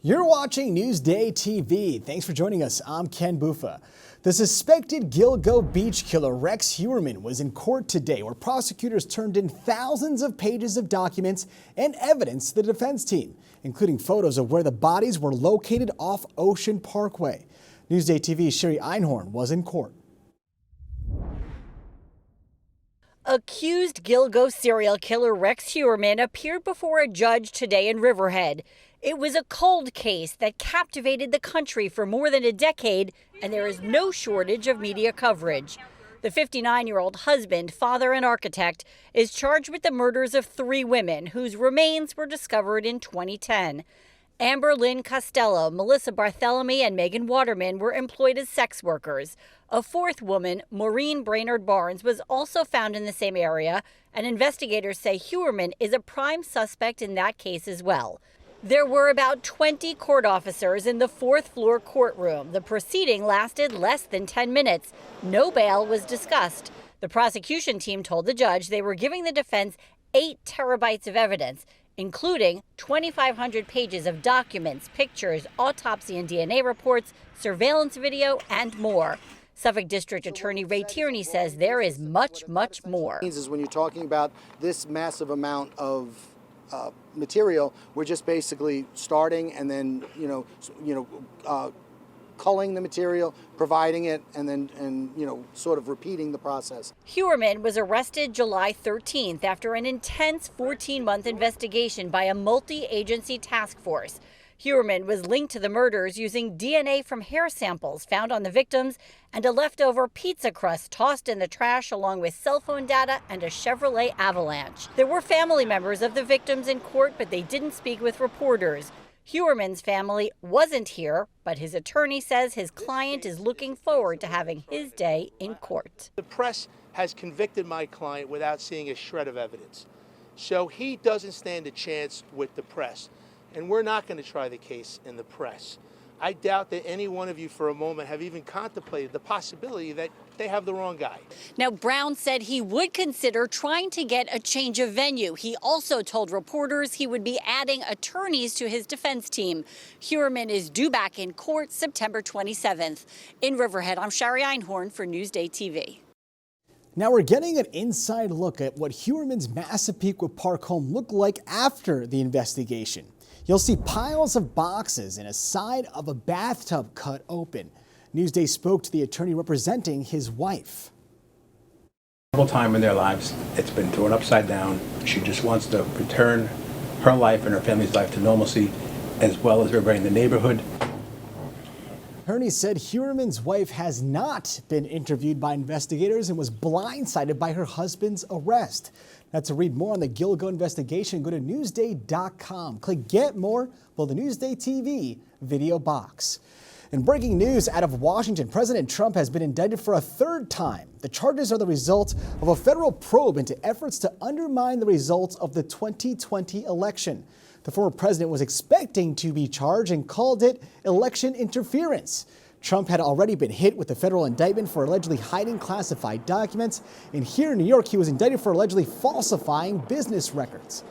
You're watching Newsday TV. Thanks for joining us. I'm Ken Bufa. The suspected Gilgo beach killer Rex Heuermann was in court today, where prosecutors turned in thousands of pages of documents and evidence to the defense team, including photos of where the bodies were located off Ocean Parkway. Newsday TV's Sherry Einhorn was in court. Accused Gilgo serial killer Rex Heuermann appeared before a judge today in Riverhead. It was a cold case that captivated the country for more than a decade, and there is no shortage of media coverage. The 59-year-old husband, father, and architect is charged with the murders of 3 women whose remains were discovered in 2010. Amber Lynn Costello, Melissa Barthelemy, and Megan Waterman were employed as sex workers. A 4th woman, Maureen Brainerd Barnes, was also found in the same area, and investigators say Heuermann is a prime suspect in that case as well. There were about 20 court officers in the 4th floor courtroom. The proceeding lasted less than 10 minutes. No bail was discussed. The prosecution team told the judge they were giving the defense 8 terabytes of evidence, including 2,500 pages of documents, pictures, autopsy and DNA reports, surveillance video, and more. Suffolk District Attorney Ray Tierney says there is much, much more. Is when you're talking about this massive amount of material, we're just basically starting and then, culling the material, providing it, and then, sort of repeating the process. Heuermann was arrested July 13th after an intense 14-month investigation by a multi-agency task force. Heuermann was linked to the murders using DNA from hair samples found on the victims and a leftover pizza crust tossed in the trash, along with cell phone data and a Chevrolet Avalanche. There were family members of the victims in court, but they didn't speak with reporters. Heuermann's family wasn't here, but his attorney says his client is looking forward to having his day in court. The press has convicted my client without seeing a shred of evidence. So he doesn't stand a chance with the press. And we're not going to try the case in the press. I doubt that any one of you for a moment have even contemplated the possibility that they have the wrong guy. Now, Brown said he would consider trying to get a change of venue. He also told reporters he would be adding attorneys to his defense team. Heuermann is due back in court September 27th. In Riverhead, I'm Sherry Einhorn for Newsday TV. Now we're getting an inside look at what Heuermann's Massapequa Park home looked like after the investigation. You'll see piles of boxes and a side of a bathtub cut open. Newsday spoke to the attorney representing his wife. Time in their lives, it's been thrown upside down. She just wants to return her life and her family's life to normalcy, as well as everybody in the neighborhood. Attorney said Heuermann's wife has not been interviewed by investigators and was blindsided by her husband's arrest. Now, to read more on the Gilgo investigation, go to Newsday.com. Click Get More below the Newsday TV video box. In breaking news out of Washington, President Trump has been indicted for a 3rd time. The charges are the result of a federal probe into efforts to undermine the results of the 2020 election. The former president was expecting to be charged and called it election interference. Trump had already been hit with a federal indictment for allegedly hiding classified documents. And here in New York, he was indicted for allegedly falsifying business records.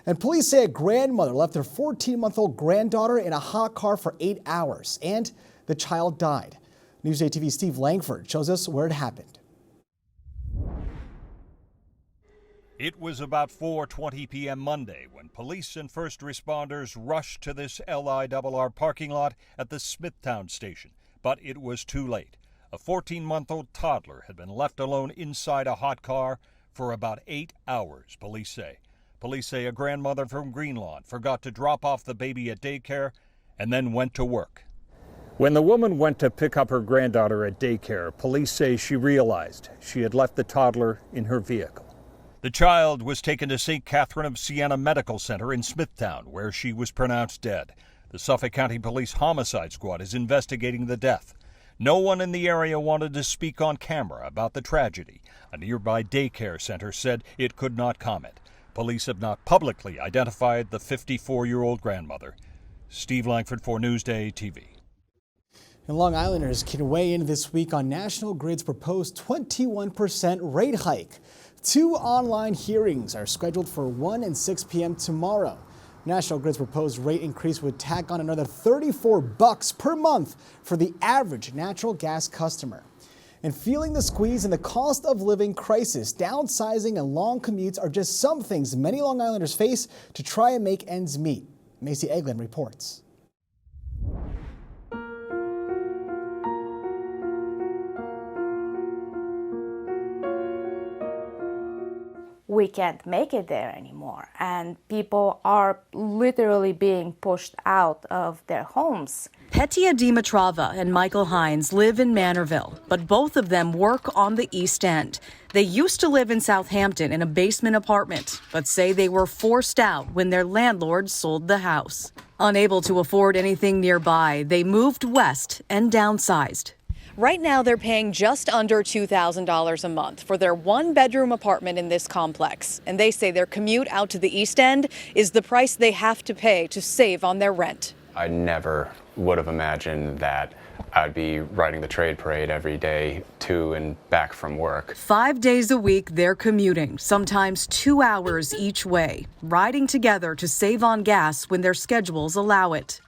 And police say a grandmother left their 14-month-old granddaughter in a hot car for 8 hours, and the child died. Newsday TV's Steve Langford shows us where it happened. It was about 4:20 p.m. Monday when police and first responders rushed to this LIRR parking lot at the Smithtown station. But it was too late. A 14-month-old toddler had been left alone inside a hot car for about 8 hours, police say. Police say a grandmother from Greenlawn forgot to drop off the baby at daycare and then went to work. When the woman went to pick up her granddaughter at daycare, police say she realized she had left the toddler in her vehicle. The child was taken to St. Catherine of Siena Medical Center in Smithtown, where she was pronounced dead. The Suffolk County Police Homicide Squad is investigating the death. No one in the area wanted to speak on camera about the tragedy. A nearby daycare center said it could not comment. Police have not publicly identified the 54-year-old grandmother. Steve Langford for Newsday TV. And Long Islanders can weigh in this week on National Grid's proposed 21% rate hike. 2 online hearings are scheduled for 1 and 6 p.m. tomorrow. National Grid's proposed rate increase would tack on another $34 per month for the average natural gas customer. And feeling the squeeze and the cost of living crisis, downsizing and long commutes are just some things many Long Islanders face to try and make ends meet. Macy Eglin reports. We can't make it there anymore, and people are literally being pushed out of their homes. Petya Dimitrova and Michael Hines live in Manorville, but both of them work on the East End. They used to live in Southampton in a basement apartment, but say they were forced out when their landlord sold the house. Unable to afford anything nearby, they moved west and downsized. Right now, they're paying just under $2,000 a month for their one-bedroom apartment in this complex. And they say their commute out to the East End is the price they have to pay to save on their rent. I never would have imagined that I'd be riding the trade parade every day to and back from work. 5 days a week, they're commuting, sometimes 2 hours each way, riding together to save on gas when their schedules allow it.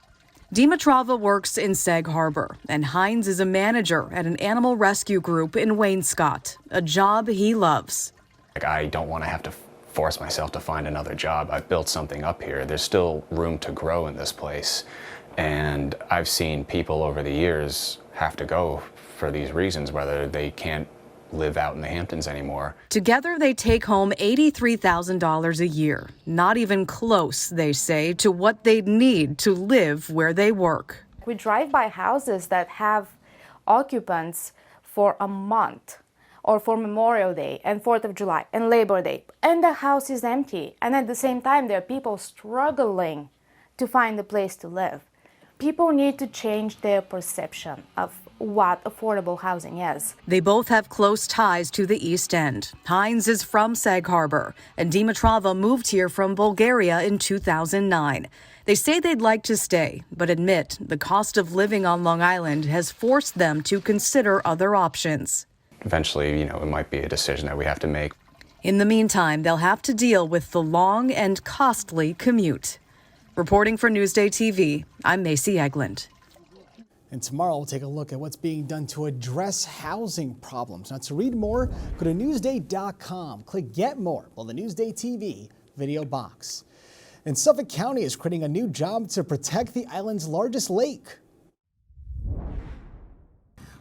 Dimitrova works in Sag Harbor, and Hines is a manager at an animal rescue group in Wainscott, a job he loves. I don't want to have to force myself to find another job. I've built something up here. There's still room to grow in this place. And I've seen people over the years have to go for these reasons, whether they can't live out in the Hamptons anymore. Together, they take home $83,000 a year. Not even close, they say, to what they'd need to live where they work. We drive by houses that have occupants for a month, or for Memorial Day and 4th of July and Labor Day, and the house is empty. And at the same time, there are people struggling to find a place to live. People need to change their perception of what affordable housing is. They both have close ties to the East End. Hines is from Sag Harbor, and Dimitrova moved here from Bulgaria in 2009. They say they'd like to stay, but admit the cost of living on Long Island has forced them to consider other options. Eventually, it might be a decision that we have to make. In the meantime, they'll have to deal with the long and costly commute. Reporting for NewsdayTV, I'm Macy Eglin. And tomorrow we'll take a look at what's being done to address housing problems. Now, to read more, go to Newsday.com. Click Get More on the Newsday video box. And Suffolk County is creating a new job to protect the island's largest lake.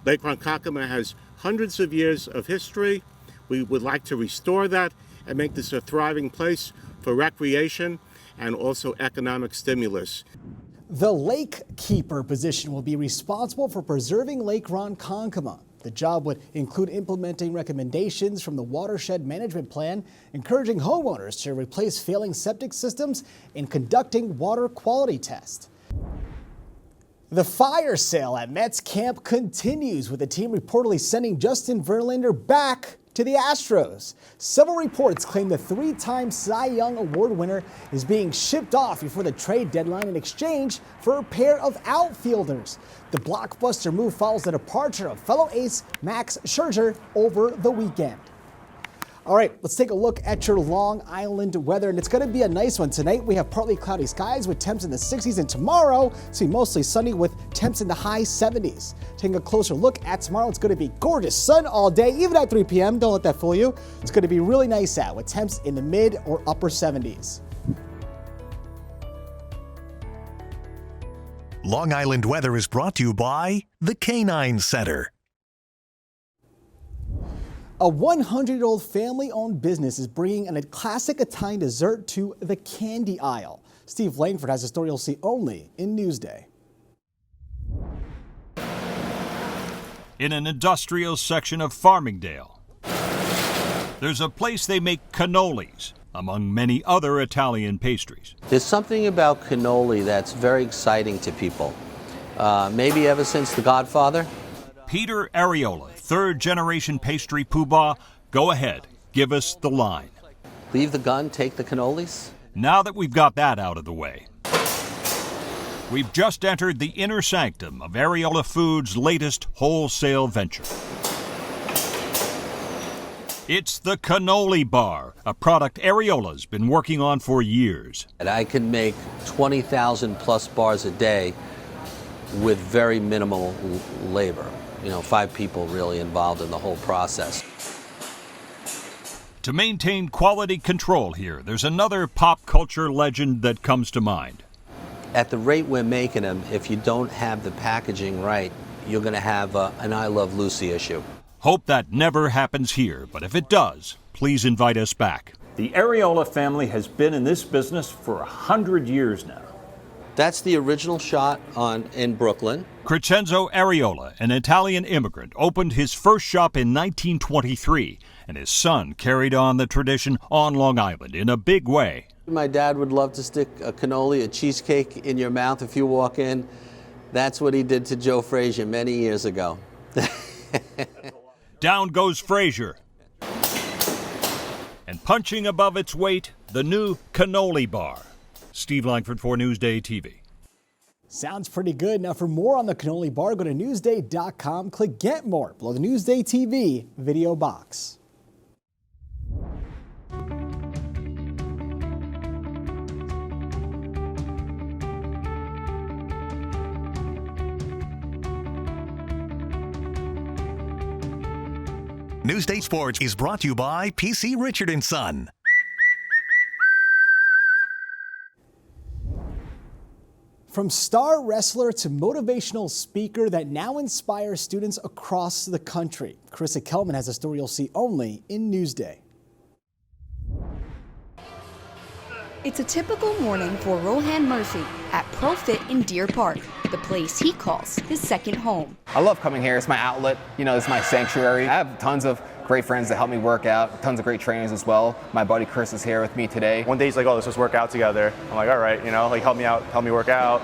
Lake Ronkonkoma has hundreds of years of history. We would like to restore that and make this a thriving place for recreation and also economic stimulus. The lake keeper position will be responsible for preserving Lake Ronkonkoma. The job would include implementing recommendations from the Watershed Management Plan, encouraging homeowners to replace failing septic systems, and conducting water quality tests. The fire sale at Mets camp continues, with the team reportedly sending Justin Verlander back to the Astros. Several reports claim the three-time Cy Young Award winner is being shipped off before the trade deadline in exchange for a pair of outfielders. The blockbuster move follows the departure of fellow ace Max Scherzer over the weekend. All right, let's take a look at your Long Island weather, and it's going to be a nice one. Tonight we have partly cloudy skies with temps in the 60s, and tomorrow it's going to be mostly sunny with temps in the high 70s. Taking a closer look at tomorrow, it's going to be gorgeous sun all day, even at 3 p.m. Don't let that fool you. It's going to be really nice out with temps in the mid or upper 70s. Long Island weather is brought to you by the Canine Center. A 100-year-old family-owned business is bringing a classic Italian dessert to the candy aisle. Steve Langford has a story you'll see only in Newsday. In an industrial section of Farmingdale, there's a place they make cannolis, among many other Italian pastries. There's something about cannoli that's very exciting to people. Maybe ever since The Godfather. Peter Areola, third-generation pastry poobah, go ahead, give us the line. Leave the gun, take the cannolis. Now that we've got that out of the way, we've just entered the inner sanctum of Areola Foods' latest wholesale venture. It's the cannoli bar, a product Areola's been working on for years. And I can make 20,000 plus bars a day with very minimal labor. 5 people really involved in the whole process. To maintain quality control here, there's another pop culture legend that comes to mind. At the rate we're making them, if you don't have the packaging right, you're going to have an I Love Lucy issue. Hope that never happens here, but if it does, please invite us back. The Areola family has been in this business for 100 years now. That's the original shot in Brooklyn. Crescenzo Areola, an Italian immigrant, opened his first shop in 1923, and his son carried on the tradition on Long Island in a big way. My dad would love to stick a cannoli, a cheesecake in your mouth if you walk in. That's what he did to Joe Frazier many years ago. Down goes Frazier. And punching above its weight, the new cannoli bar. Steve Langford for Newsday TV. Sounds pretty good. Now for more on the cannoli bar, go to Newsday.com, click Get More below the Newsday TV video box. Newsday Sports is brought to you by PC Richard & Son. From star wrestler to motivational speaker that now inspires students across the country. Carissa Kelman has a story you'll see only in Newsday. It's a typical morning for Rohan Murphy at ProFit in Deer Park, the place he calls his second home. I love coming here. It's my outlet. It's my sanctuary. I have tons of great friends that help me work out, tons of great trainers as well. My buddy Chris is here with me today. One day he's like, oh, let's just work out together. I'm like, all right, help me out, help me work out.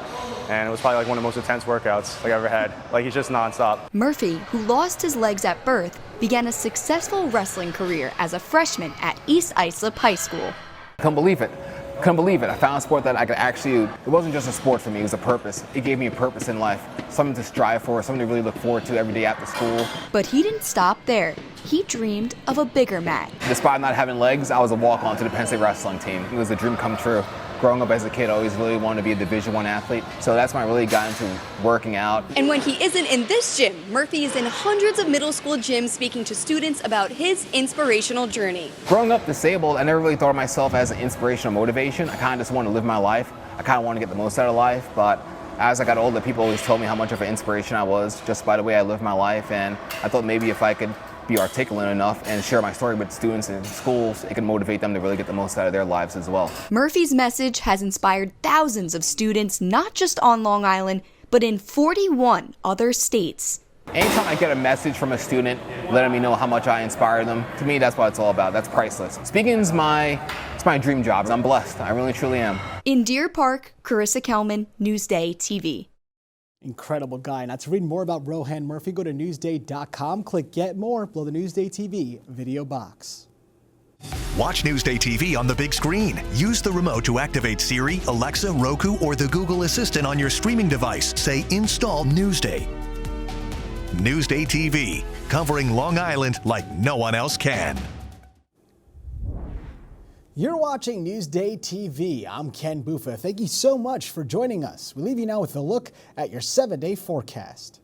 And it was probably like one of the most intense workouts I've ever had. He's just nonstop. Murphy, who lost his legs at birth, began a successful wrestling career as a freshman at East Islip High School. Couldn't believe it. I found a sport that I could actually, it wasn't just a sport for me, it was a purpose. It gave me a purpose in life, something to strive for, something to really look forward to every day after school. But he didn't stop there. He dreamed of a bigger mat. Despite not having legs, I was a walk-on to the Penn State wrestling team. It was a dream come true. Growing up as a kid, I always really wanted to be a Division I athlete, so that's when I really got into working out. And when he isn't in this gym, Murphy is in hundreds of middle school gyms speaking to students about his inspirational journey. Growing up disabled, I never really thought of myself as an inspirational motivation. I kind of just wanted to live my life. I kind of wanted to get the most out of life, but as I got older, people always told me how much of an inspiration I was just by the way I lived my life, and I thought maybe if I could be articulate enough and share my story with students in schools, it can motivate them to really get the most out of their lives as well. Murphy's message has inspired thousands of students, not just on Long Island, but in 41 other states. Anytime I get a message from a student letting me know how much I inspire them, to me that's what it's all about. That's priceless. Speaking is my dream job. I'm blessed. I really truly am. In Deer Park, Carissa Kelman, Newsday TV. Incredible guy. Now to read more about Rohan Murphy, go to Newsday.com, click Get More below the Newsday TV video box. Watch Newsday TV on the big screen. Use the remote to activate Siri, Alexa, Roku, or the Google Assistant on your streaming device. Say Install Newsday. Newsday TV, covering Long Island like no one else can. You're watching Newsday TV. I'm Ken Bufa. Thank you so much for joining us. We leave you now with a look at your 7-day forecast.